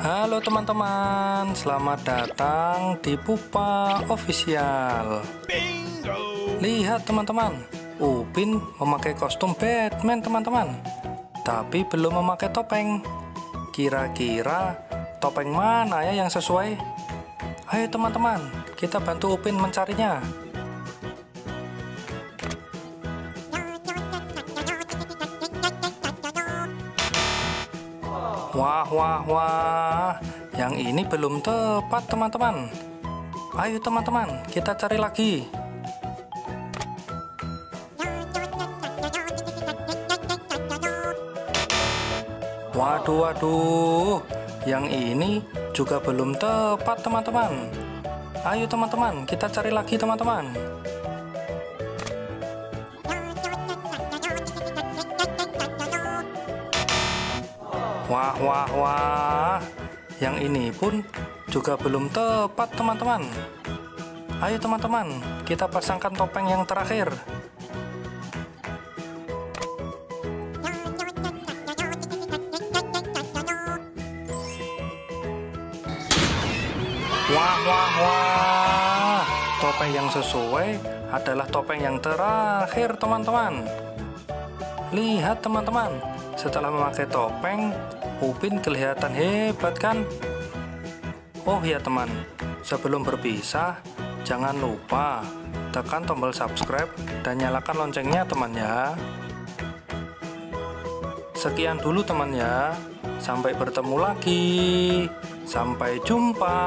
Halo teman-teman, selamat datang di Pupa Official. Lihat teman-teman, Upin memakai kostum Batman teman-teman, tapi belum memakai topeng. Kira-kira topeng mana ya yang sesuai? Ayo teman-teman, kita bantu Upin mencarinya. Wah, yang ini belum tepat teman-teman. Ayo teman-teman, kita cari lagi. Waduh, yang ini juga belum tepat teman-teman. Ayo teman-teman, kita cari lagi teman-teman. Wah, yang ini pun juga belum tepat teman-teman. Ayo teman-teman, kita pasangkan topeng yang terakhir. Wah, topeng yang sesuai adalah topeng yang terakhir teman-teman. Lihat teman-teman, setelah memakai topeng, Upin kelihatan hebat kan? Oh ya teman, sebelum berpisah, jangan lupa tekan tombol subscribe dan nyalakan loncengnya teman ya. Sekian dulu teman ya, sampai bertemu lagi, sampai jumpa.